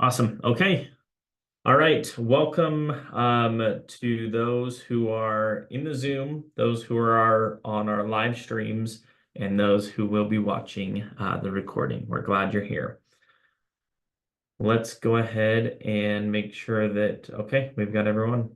Awesome. Okay. All right. Welcome to those who are in the Zoom, those who are on our live streams, and those who will be watching the recording. We're glad you're here. Let's go ahead and make sure that, okay, we've got everyone.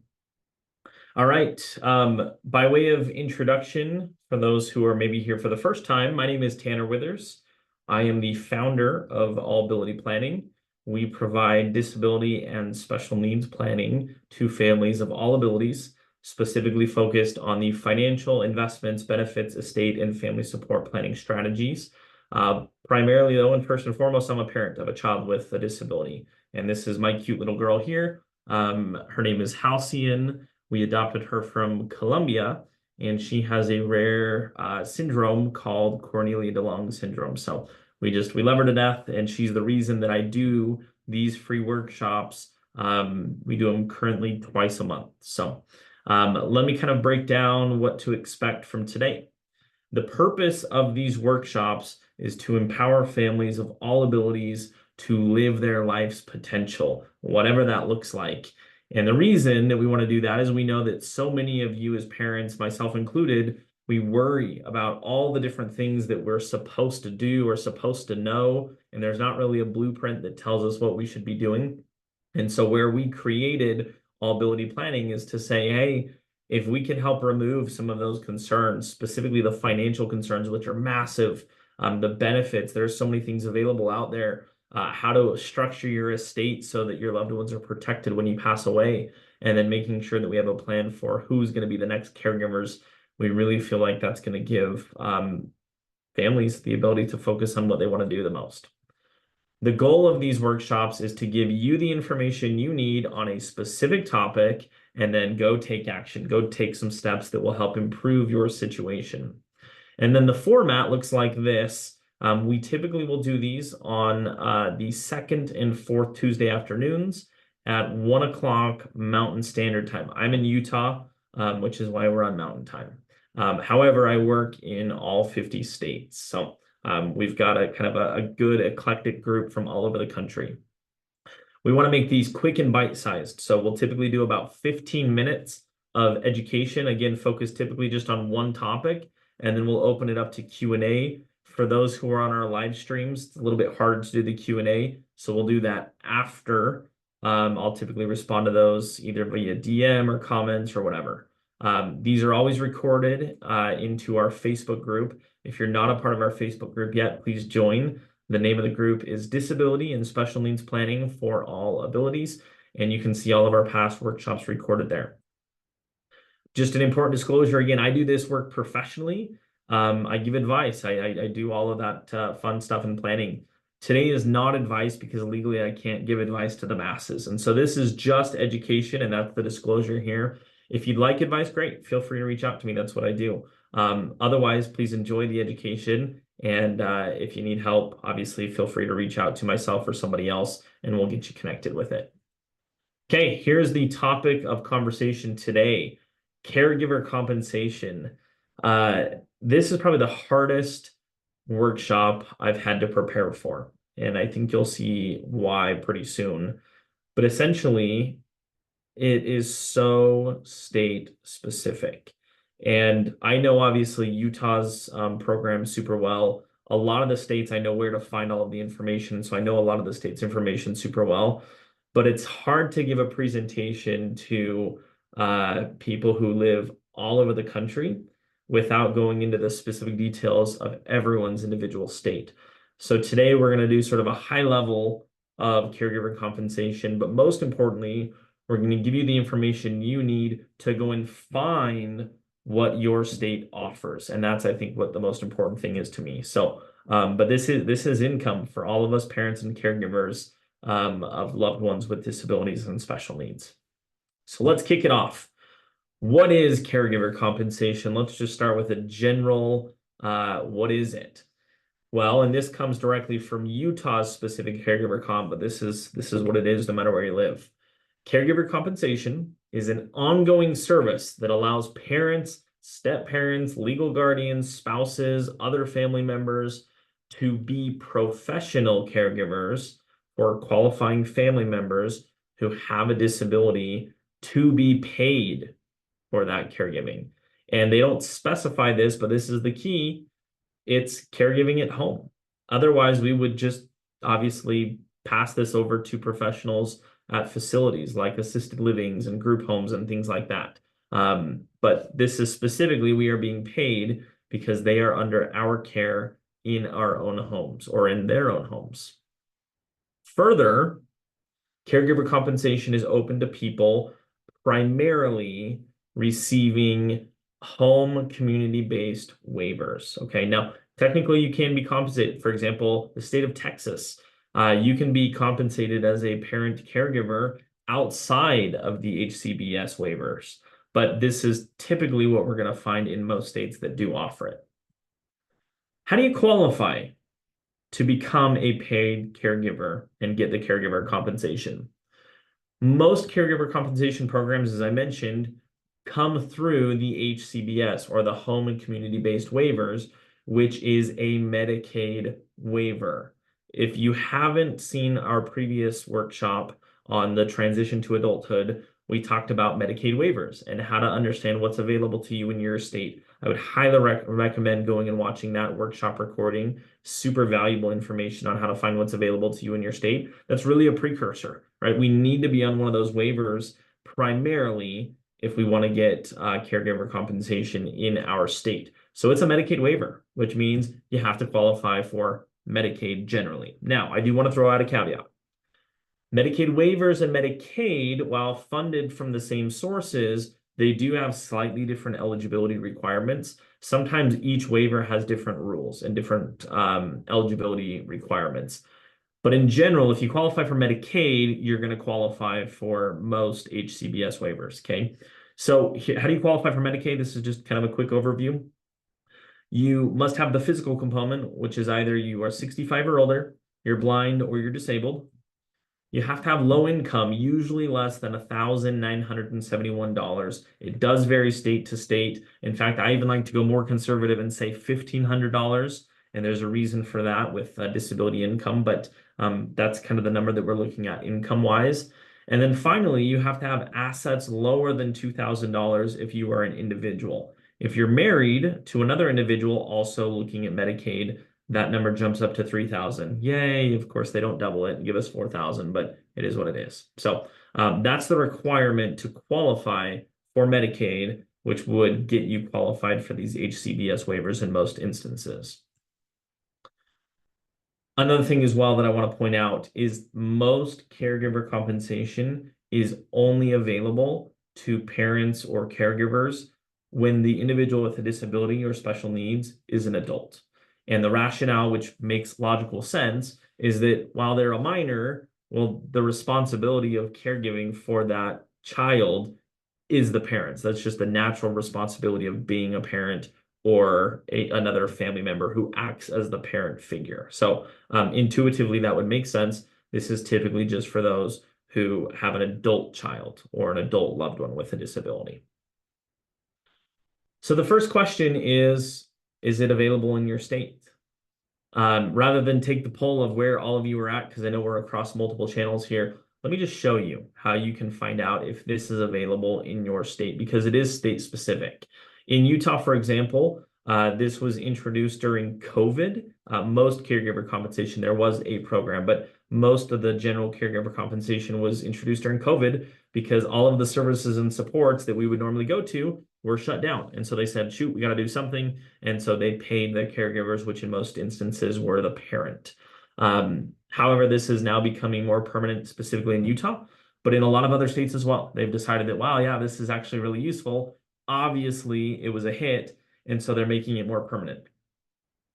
All right. By way of introduction, for those who are maybe here for the first time, my name is Tanner Withers. I am the founder of All Ability Planning. We provide disability and special needs planning to families of all abilities, specifically focused on the financial, investments, benefits, estate, and family support planning strategies. Primarily, though, and first and foremost, I'm a parent of a child with a disability. And this is my cute little girl here. Her name is Halcyon. We adopted her from Colombia, and she has a rare syndrome called Cornelia de Long syndrome. So we love her to death, and she's the reason that I do these free workshops. We do them currently twice a month. So let me kind of break down what to expect from today. The purpose of these workshops is to empower families of all abilities to live their life's potential, whatever that looks like. And the reason that we want to do that is we know that so many of you as parents, myself included, we worry about all the different things that we're supposed to do or supposed to know, and there's not really a blueprint that tells us what we should be doing. And so where we created All Ability Planning is to say, hey, if we can help remove some of those concerns, specifically the financial concerns, which are massive, the benefits, there's so many things available out there, how to structure your estate so that your loved ones are protected when you pass away, and then making sure that we have a plan for who's going to be the next caregivers. We really feel like that's going to give families the ability to focus on what they want to do the most. The goal of these workshops is to give you the information you need on a specific topic and then go take action, go take some steps that will help improve your situation. And then the format looks like this. We typically will do these on the second and fourth Tuesday afternoons at 1 o'clock Mountain Standard Time. I'm in Utah, which is why we're on Mountain Time. However, I work in all 50 states. So we've got a kind of a good eclectic group from all over the country. We want to make these quick and bite-sized. So we'll typically do about 15 minutes of education, again, focused typically just on one topic, and then we'll open it up to Q&A. For those who are on our live streams, it's a little bit harder to do the Q&A, so we'll do that after. I'll typically respond to those either via DM or comments or whatever. These are always recorded into our Facebook group. If you're not a part of our Facebook group yet, please join. The name of the group is Disability and Special Needs Planning for All Abilities, and you can see all of our past workshops recorded there. Just an important disclosure, again, I do this work professionally. I give advice. I do all of that fun stuff in planning. Today is not advice because legally I can't give advice to the masses. And so this is just education, and that's the disclosure here. If you'd like advice, great. Feel free to reach out to me. That's what I do. Otherwise, please enjoy the education. And if you need help, obviously, feel free to reach out to myself or somebody else, and we'll get you connected with it. Okay, here's the topic of conversation today, caregiver compensation. This is probably the hardest workshop I've had to prepare for, and I think you'll see why pretty soon. But essentially, it is so state specific. And I know obviously Utah's program super well. A lot of the states, I know where to find all of the information. So I know a lot of the states' information super well. But it's hard to give a presentation to people who live all over the country without going into the specific details of everyone's individual state. So today we're going to do sort of a high level of caregiver compensation, but most importantly, we're going to give you the information you need to go and find what your state offers. And that's, I think, what the most important thing is to me. So, but this is income for all of us parents and caregivers of loved ones with disabilities and special needs. So let's kick it off. What is caregiver compensation? Let's just start with a general, what is it? Well, and this comes directly from Utah's specific caregiver comp, but this is what it is no matter where you live. Caregiver compensation is an ongoing service that allows parents, step-parents, legal guardians, spouses, other family members to be professional caregivers for qualifying family members who have a disability to be paid for that caregiving. And they don't specify this, but this is the key. It's caregiving at home. Otherwise, we would just obviously pass this over to professionals at facilities like assisted livings and group homes and things like that. But this is specifically, we are being paid because they are under our care in our own homes or in their own homes. Further, caregiver compensation is open to people primarily receiving home community-based waivers. Okay, now technically you can be compensated. For example, the state of Texas, you can be compensated as a parent caregiver outside of the HCBS waivers, but this is typically what we're going to find in most states that do offer it. How do you qualify to become a paid caregiver and get the caregiver compensation? Most caregiver compensation programs, as I mentioned, come through the HCBS or the home and community-based waivers, which is a Medicaid waiver. If you haven't seen our previous workshop on the transition to adulthood, we talked about Medicaid waivers and how to understand what's available to you in your state. I would highly recommend going and watching that workshop recording. Super valuable information on how to find what's available to you in your state. That's really a precursor, right? We need to be on one of those waivers primarily if we want to get caregiver compensation in our state. So it's a Medicaid waiver, which means you have to qualify for Medicaid generally. Now, I do want to throw out a caveat. Medicaid waivers and Medicaid, while funded from the same sources, they do have slightly different eligibility requirements. Sometimes each waiver has different rules and different eligibility requirements. But in general, if you qualify for Medicaid, you're going to qualify for most HCBS waivers, okay? So how do you qualify for Medicaid? This is just kind of a quick overview. You must have the physical component, which is either you are 65 or older, you're blind, or you're disabled. You have to have low income, usually less than $1,971. It does vary state to state. In fact, I even like to go more conservative and say $1,500. And there's a reason for that with disability income, but that's kind of the number that we're looking at income-wise. And then finally, you have to have assets lower than $2,000 if you are an individual. If you're married to another individual also looking at Medicaid, that number jumps up to 3,000. Yay, of course, they don't double it and give us 4,000, but it is what it is. So that's the requirement to qualify for Medicaid, which would get you qualified for these HCBS waivers in most instances. Another thing as well that I want to point out is most caregiver compensation is only available to parents or caregivers when the individual with a disability or special needs is an adult. And the rationale, which makes logical sense, is that while they're a minor, well, the responsibility of caregiving for that child is the parents. That's just the natural responsibility of being a parent or another family member who acts as the parent figure. So intuitively, that would make sense. This is typically just for those who have an adult child or an adult loved one with a disability. So the first question is it available in your state? Rather than take the poll of where all of you are at, because I know we're across multiple channels here, let me just show you how you can find out if this is available in your state, because it is state specific. In Utah, for example, this was introduced during COVID. Most caregiver compensation, there was a program, but most of the general caregiver compensation was introduced during COVID because all of the services and supports that we would normally go to were shut down. And so they said, shoot, we got to do something. And so they paid the caregivers, which in most instances were the parent. However, this is now becoming more permanent, specifically in Utah, but in a lot of other states as well. They've decided that, wow, yeah, this is actually really useful. Obviously, it was a hit, and so they're making it more permanent.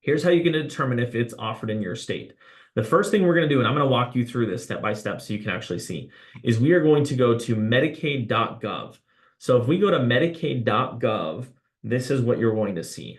Here's how you can determine if it's offered in your state. The first thing we're going to do, and I'm going to walk you through this step by step so you can actually see, is we are going to go to Medicaid.gov. So if we go to Medicaid.gov, this is what you're going to see.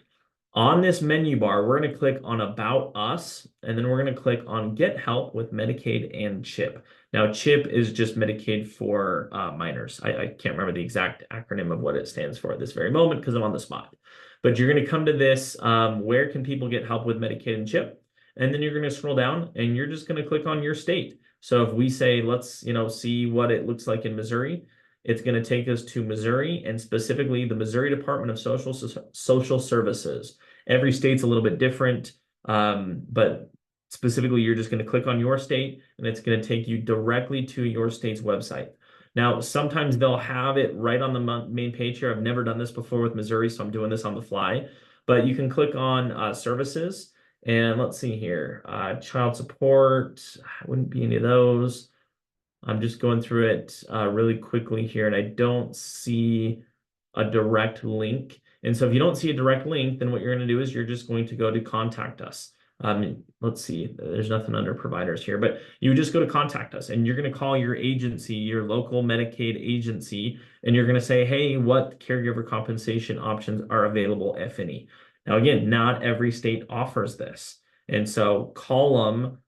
On this menu bar, we're going to click on About Us, and then we're going to click on Get Help with Medicaid and CHIP. Now, CHIP is just Medicaid for minors. I can't remember the exact acronym of what it stands for at this very moment because I'm on the spot. But you're going to come to this, where can people get help with Medicaid and CHIP? And then you're going to scroll down and you're just going to click on your state. So if we say, let's, see what it looks like in Missouri, it's going to take us to Missouri and specifically the Missouri Department of Social Services. Every state's a little bit different, but specifically, you're just going to click on your state and it's going to take you directly to your state's website. Now, sometimes they'll have it right on the main page here. I've never done this before with Missouri, so I'm doing this on the fly. But you can click on services and let's see here. Child support, wouldn't be any of those. I'm just going through it really quickly here, and I don't see a direct link. And so if you don't see a direct link, then what you're going to do is you're just going to go to contact us. Let's see, there's nothing under providers here, but you just go to contact us and you're going to call your agency, your local Medicaid agency, and you're going to say, hey, what caregiver compensation options are available, if any? Now, again, not every state offers this. And so call them,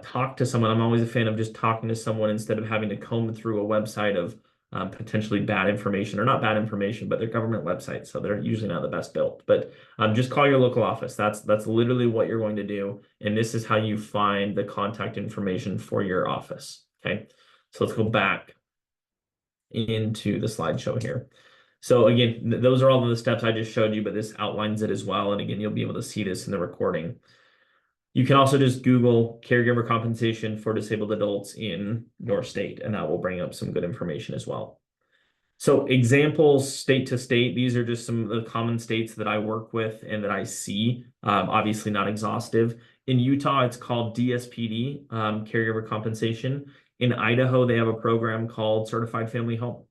talk to someone. I'm always a fan of just talking to someone instead of having to comb through a website of potentially bad information, or not bad information, but they're government websites, so they're usually not the best built. But just call your local office. That's literally what you're going to do, and this is how you find the contact information for your office. Okay, so let's go back into the slideshow here. So again, those are all of the steps I just showed you, but this outlines it as well. And again, you'll be able to see this in the recording. You can also just Google caregiver compensation for disabled adults in your state, and that will bring up some good information as well. So examples state to state, these are just some of the common states that I work with and that I see, obviously not exhaustive. In Utah, it's called DSPD, caregiver compensation. In Idaho, they have a program called Certified Family Home.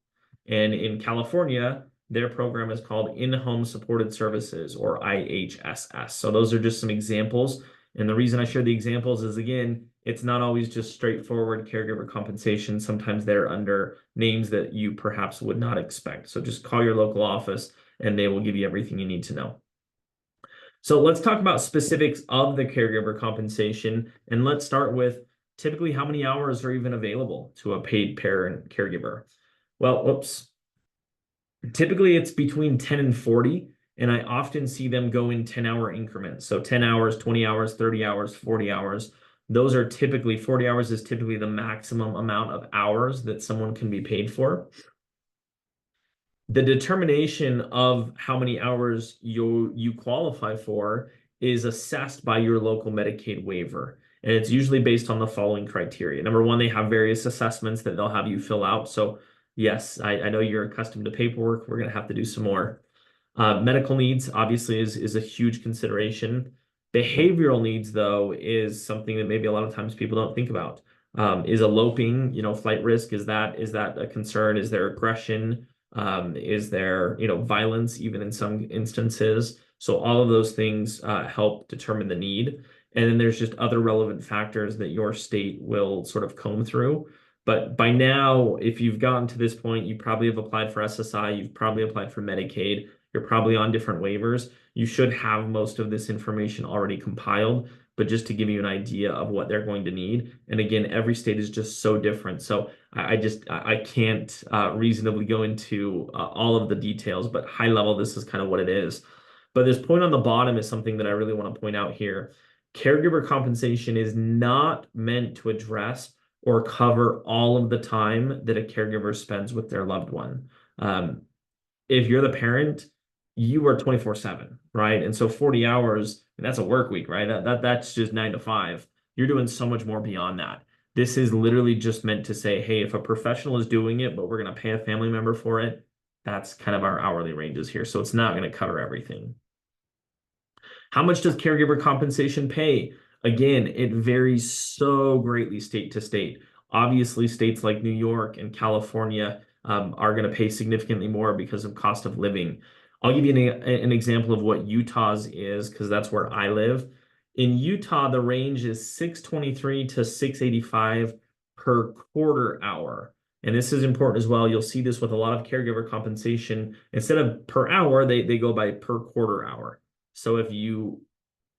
And in California, their program is called In-Home Supported Services, or IHSS. So those are just some examples. And the reason I share the examples is, again, it's not always just straightforward caregiver compensation. Sometimes they're under names that you perhaps would not expect. So just call your local office and they will give you everything you need to know. So let's talk about specifics of the caregiver compensation. And let's start with typically how many hours are even available to a paid parent caregiver. Well, whoops. Typically it's between 10 and 40. And I often see them go in 10-hour increments. So 10 hours, 20 hours, 30 hours, 40 hours. Those are typically, 40 hours is typically the maximum amount of hours that someone can be paid for. The determination of how many hours you qualify for is assessed by your local Medicaid waiver. And it's usually based on the following criteria. Number one, they have various assessments that they'll have you fill out. So yes, I know you're accustomed to paperwork. We're going to have to do some more. Medical needs obviously is a huge consideration. Behavioral needs, though, is something that maybe a lot of times people don't think about. Is eloping, flight risk, is that a concern? Is there aggression? Is there, violence even in some instances? So all of those things help determine the need. And then there's just other relevant factors that your state will sort of comb through. But by now, if you've gotten to this point, you probably have applied for SSI, you've probably applied for Medicaid, you're probably on different waivers. You should have most of this information already compiled, but just to give you an idea of what they're going to need. And again, every state is just so different. So I can't reasonably go into all of the details, but high level, this is kind of what it is. But this point on the bottom is something that I really want to point out here. Caregiver compensation is not meant to address or cover all of the time that a caregiver spends with their loved one. If you're the parent, you are 24/7, right? And so 40 hours, and that's a work week, right? That's just 9 to 5. You're doing so much more beyond that. This is literally just meant to say, hey, if a professional is doing it, but we're going to pay a family member for it, that's kind of our hourly ranges here. So it's not going to cover everything. How much does caregiver compensation pay? Again, it varies so greatly state to state. Obviously, states like New York and California are going to pay significantly more because of cost of living. I'll give you an example of what Utah's is, because that's where I live. In Utah, the range is 623 to 685 per quarter hour. And this is important as well. You'll see this with a lot of caregiver compensation. Instead of per hour, they go by per quarter hour. So if you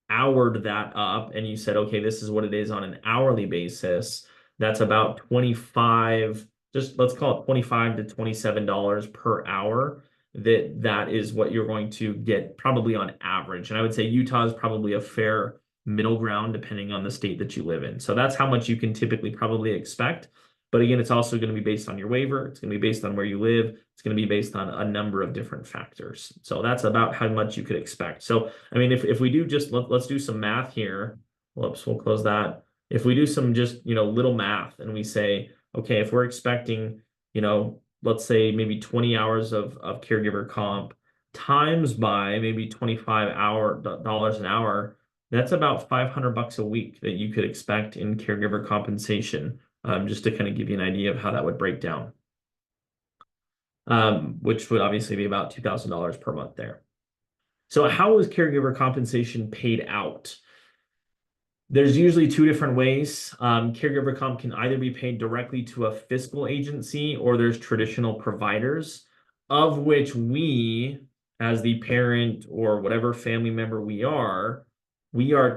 houred that up and you said, okay, this is what it is on an hourly basis, that's about 25, just let's call it $25 to $27 per hour. That is what you're going to get probably on average. And I would say Utah is probably a fair middle ground depending on the state that you live in. So that's how much you can typically probably expect. But again, it's also going to be based on your waiver. It's going to be based on where you live. It's going to be based on a number of different factors. So that's about how much you could expect. So, I mean, if we do just, let's do some math here. Whoops, we'll close that. If we do some just, little math and we say, okay, if we're expecting, let's say maybe 20 hours of caregiver comp times by maybe $25 an hour, that's about $500 a week that you could expect in caregiver compensation, just to kind of give you an idea of how that would break down, which would obviously be about $2,000 per month there. So how is caregiver compensation paid out? There's usually two different ways. Caregiver comp can either be paid directly to a fiscal agency or there's traditional providers, of which we, as the parent or whatever family member we are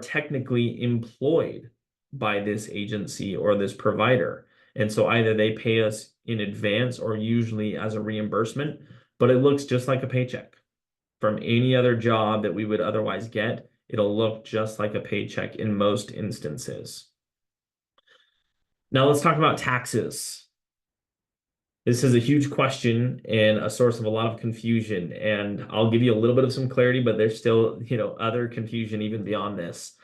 technically employed by this agency or this provider. And so either they pay us in advance or usually as a reimbursement, but it looks just like a paycheck from any other job that we would otherwise get. It'll look just like a paycheck in most instances. Now let's talk about taxes. This is a huge question and a source of a lot of confusion, and I'll give you a little bit of some clarity, but there's still, other confusion even beyond this.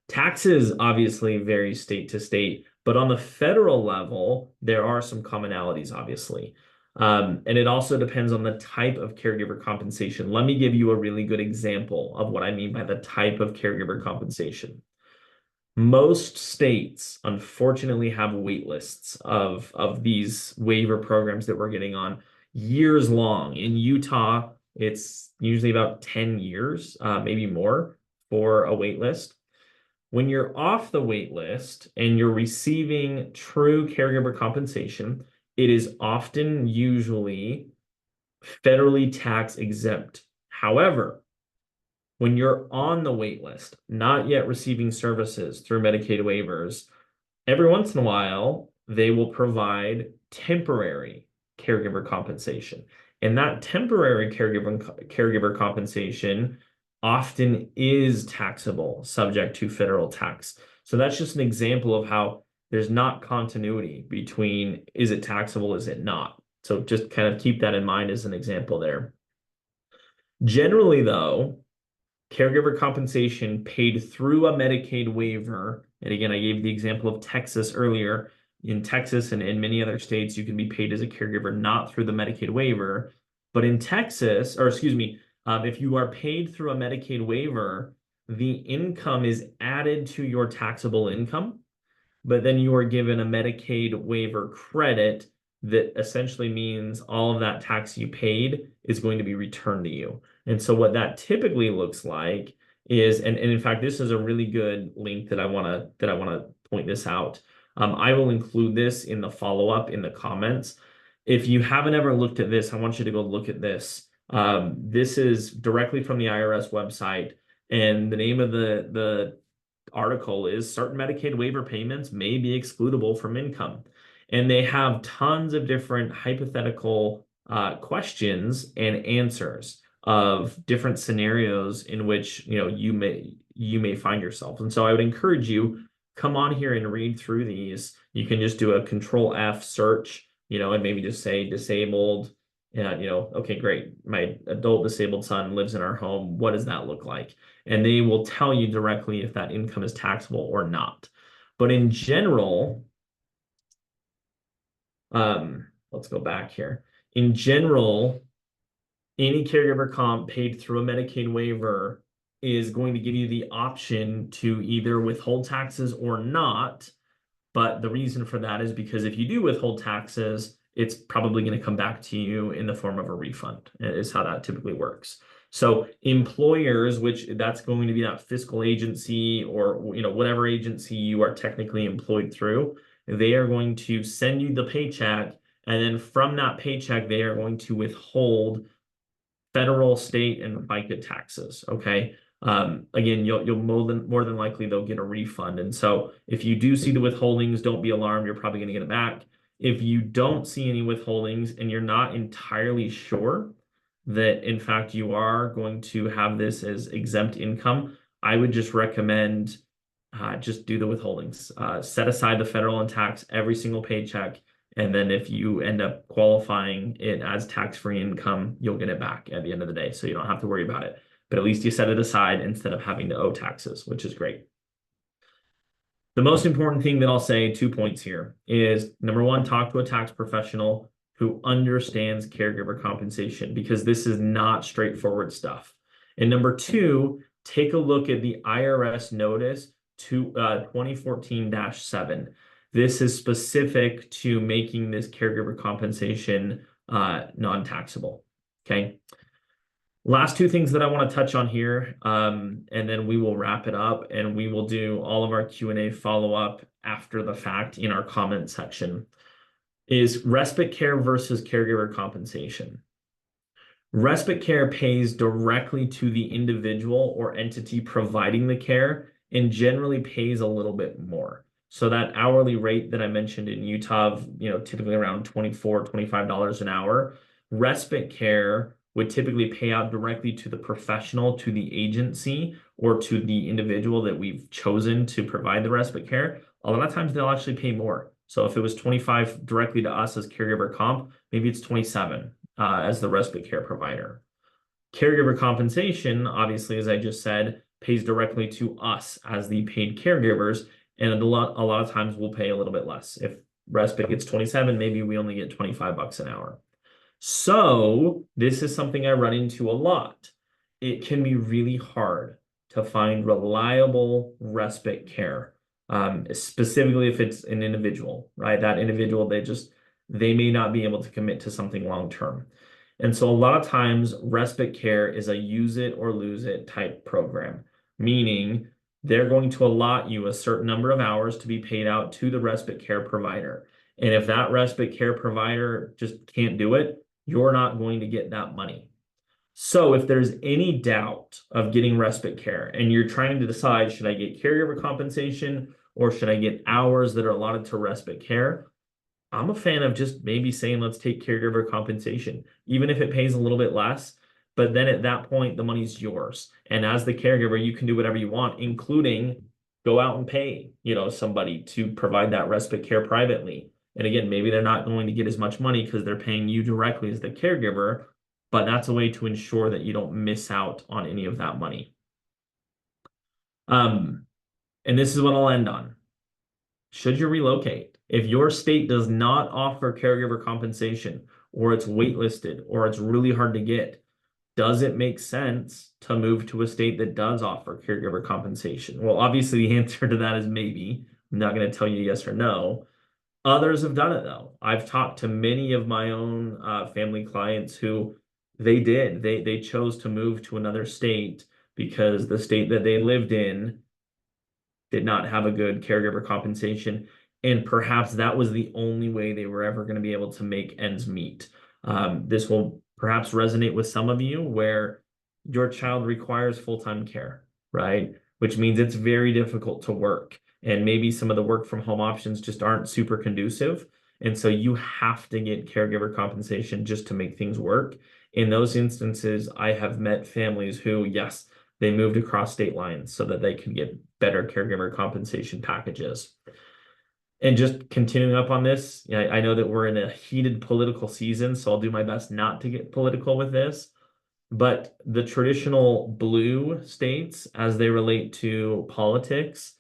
Taxes obviously vary state to state, but on the federal level, there are some commonalities, obviously. And it also depends on the type of caregiver compensation. Let me give you a really good example of what I mean by the type of caregiver compensation. Most states, unfortunately, have wait lists of these waiver programs that we're getting on years long. In Utah, it's usually about 10 years, maybe more, for a wait list. When you're off the wait list and you're receiving true caregiver compensation, it is often usually federally tax exempt. However, when you're on the wait list, not yet receiving services through Medicaid waivers, every once in a while, they will provide temporary caregiver compensation. And that temporary caregiver compensation often is taxable, subject to federal tax. So that's just an example of how there's not continuity between is it taxable, is it not? So just kind of keep that in mind as an example there. Generally, though, caregiver compensation paid through a Medicaid waiver, and again, I gave the example of Texas earlier. In Texas and in many other states, you can be paid as a caregiver not through the Medicaid waiver. But in Texas, or excuse me, if you are paid through a Medicaid waiver, the income is added to your taxable income, but then you are given a Medicaid waiver credit that essentially means all of that tax you paid is going to be returned to you. And so what that typically looks like is, and in fact, this is a really good link that I want to point this out. I will include this in the follow-up in the comments. If you haven't ever looked at this, I want you to go look at this. This is directly from the IRS website, and the name of the article is certain Medicaid waiver payments may be excludable from income. And they have tons of different hypothetical questions and answers of different scenarios in which you may find yourself. And so I would encourage you, come on here and read through these. You can just do a Control F search, and maybe just say disabled. And okay, great. My adult disabled son lives in our home. What does that look like? And they will tell you directly if that income is taxable or not. But in general, let's go back here. In general, any caregiver comp paid through a Medicaid waiver is going to give you the option to either withhold taxes or not. But the reason for that is because if you do withhold taxes, it's probably going to come back to you in the form of a refund, is how that typically works. So employers, which that's going to be that fiscal agency or whatever agency you are technically employed through, they are going to send you the paycheck, and then from that paycheck, they are going to withhold federal, state, and FICA taxes. Okay. Again, you'll more than likely they'll get a refund. And so if you do see the withholdings, don't be alarmed. You're probably going to get it back. If you don't see any withholdings and you're not entirely sure that in fact you are going to have this as exempt income, I would just recommend just do the withholdings. Set aside the federal and tax every single paycheck. And then if you end up qualifying it as tax-free income, you'll get it back at the end of the day. So you don't have to worry about it. But at least you set it aside instead of having to owe taxes, which is great. The most important thing that I'll say, 2 points here, is number one, talk to a tax professional who understands caregiver compensation, because this is not straightforward stuff. And number two, take a look at the IRS notice to 2014-7. This is specific to making this caregiver compensation non-taxable. Okay. Last two things that I want to touch on here, and then we will wrap it up, and we will do all of our Q&A follow-up after the fact in our comment section, is respite care versus caregiver compensation. Respite care pays directly to the individual or entity providing the care and generally pays a little bit more. So that hourly rate that I mentioned in Utah, typically around $24, $25 an hour, respite care would typically pay out directly to the professional, to the agency, or to the individual that we've chosen to provide the respite care. A lot of times they'll actually pay more. So if it was 25 directly to us as caregiver comp, maybe it's 27 as the respite care provider. Caregiver compensation, obviously, as I just said, pays directly to us as the paid caregivers, and a lot of times we'll pay a little bit less. If respite gets 27, maybe we only get 25 bucks an hour. So this is something I run into a lot. It can be really hard to find reliable respite care, specifically if it's an individual, right? That individual, they may not be able to commit to something long term. And so a lot of times respite care is a use it or lose it type program, meaning they're going to allot you a certain number of hours to be paid out to the respite care provider. And if that respite care provider just can't do it, you're not going to get that money. So if there's any doubt of getting respite care and you're trying to decide, should I get caregiver compensation or should I get hours that are allotted to respite care? I'm a fan of just maybe saying, let's take caregiver compensation, even if it pays a little bit less. But then at that point, the money's yours. And as the caregiver, you can do whatever you want, including go out and pay, somebody to provide that respite care privately. And again, maybe they're not going to get as much money because they're paying you directly as the caregiver, but that's a way to ensure that you don't miss out on any of that money. And this is what I'll end on. Should you relocate? If your state does not offer caregiver compensation, or it's waitlisted, or it's really hard to get, does it make sense to move to a state that does offer caregiver compensation? Well, obviously the answer to that is maybe. I'm not going to tell you yes or no. Others have done it though. I've talked to many of my own family clients who they chose to move to another state because the state that they lived in did not have a good caregiver compensation. And perhaps that was the only way they were ever going to be able to make ends meet. This will perhaps resonate with some of you where your child requires full-time care, right? Which means it's very difficult to work. And maybe some of the work from home options just aren't super conducive. And so you have to get caregiver compensation just to make things work. In those instances, I have met families who, yes, they moved across state lines so that they could get better caregiver compensation packages. And just continuing up on this, I know that we're in a heated political season, so I'll do my best not to get political with this. But the traditional blue states, as they relate to politics,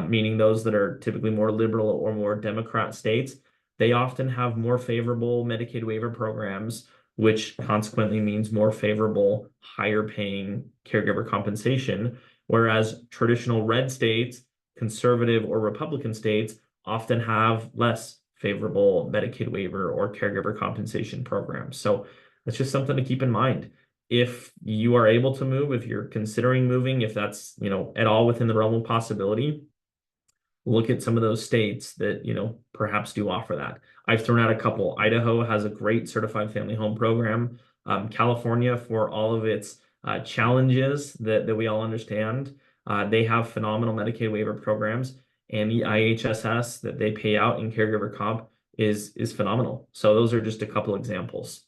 meaning those that are typically more liberal or more Democrat states, they often have more favorable Medicaid waiver programs, which consequently means more favorable, higher paying caregiver compensation. Whereas traditional red states, conservative or Republican states, often have less favorable Medicaid waiver or caregiver compensation programs. So that's just something to keep in mind. If you are able to move, if you're considering moving, if that's, at all within the realm of possibility, look at some of those states that, perhaps do offer that. I've thrown out a couple. Idaho has a great certified family home program. California, for all of its challenges that we all understand, they have phenomenal Medicaid waiver programs, and the IHSS that they pay out in caregiver comp is phenomenal. So those are just a couple examples.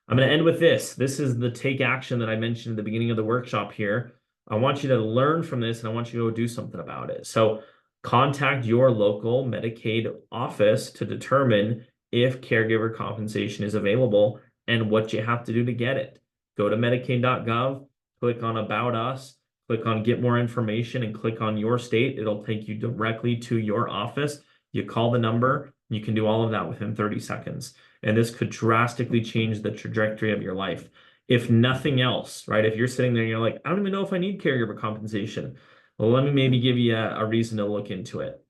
I'm going to end with this. This is the take action that I mentioned at the beginning of the workshop here. I want you to learn from this and I want you to go do something about it. So contact your local Medicaid office to determine if caregiver compensation is available and what you have to do to get it. Go to Medicaid.gov, click on About Us, click on Get More Information, and click on your state. It'll take you directly to your office. You call the number, you can do all of that within 30 seconds. And this could drastically change the trajectory of your life. If nothing else, right? If you're sitting there and you're like, I don't even know if I need caregiver compensation. Well, let me maybe give you a reason to look into it.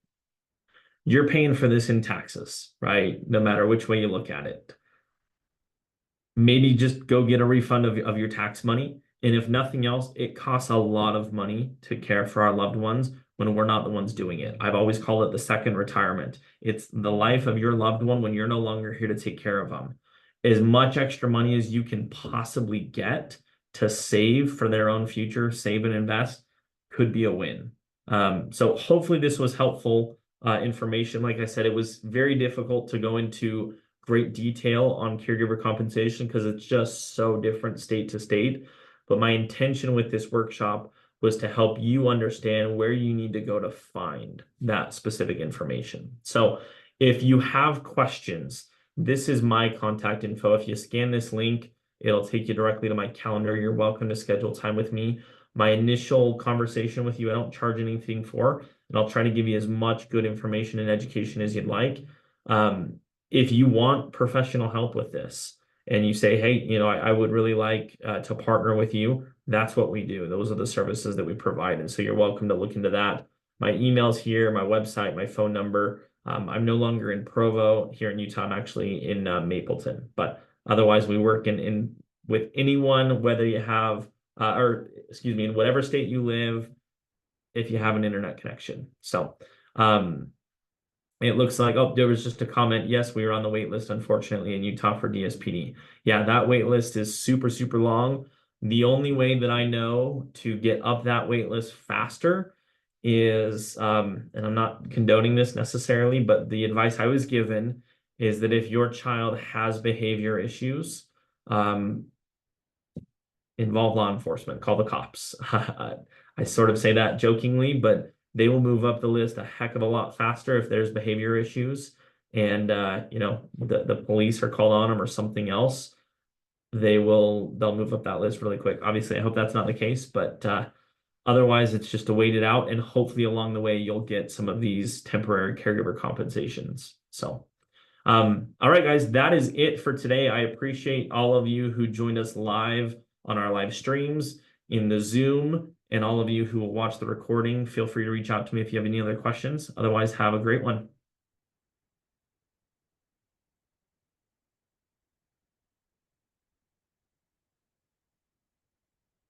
You're paying for this in taxes, right? No matter which way you look at it. Maybe just go get a refund of your tax money. And if nothing else, it costs a lot of money to care for our loved ones when we're not the ones doing it. I've always called it the second retirement. It's the life of your loved one when you're no longer here to take care of them. As much extra money as you can possibly get to save for their own future, save and invest, could be a win. So hopefully this was helpful information. Like I said, it was very difficult to go into great detail on caregiver compensation because it's just so different state to state. But my intention with this workshop was to help you understand where you need to go to find that specific information. So if you have questions, this is my contact info. If you scan this link, it'll take you directly to my calendar. You're welcome to schedule time with me. My initial conversation with you, I don't charge anything for, and I'll try to give you as much good information and education as you'd like. If you want professional help with this and you say, hey, I would really like to partner with you, that's what we do. Those are the services that we provide. And so you're welcome to look into that. My email's here, my website, my phone number. I'm no longer in Provo here in Utah. I'm actually in Mapleton, but otherwise we work in with anyone, whether you have, in whatever state you live, if you have an internet connection. So, it looks like, oh, there was just a comment. Yes, we were on the wait list, unfortunately, in Utah for DSPD. Yeah, that wait list is super, super long. The only way that I know to get up that wait list faster is, and I'm not condoning this necessarily, but the advice I was given is that if your child has behavior issues, involve law enforcement, call the cops. I sort of say that jokingly, but they will move up the list a heck of a lot faster if there's behavior issues and the police are called on them or something else. They'll move up that list really quick. Obviously, I hope that's not the case, but otherwise it's just to wait it out and hopefully along the way you'll get some of these temporary caregiver compensations. So all right, guys, that is it for today. I appreciate all of you who joined us live on our live streams in the Zoom, and all of you who will watch the recording. Feel free to reach out to me if you have any other questions. Otherwise, have a great one.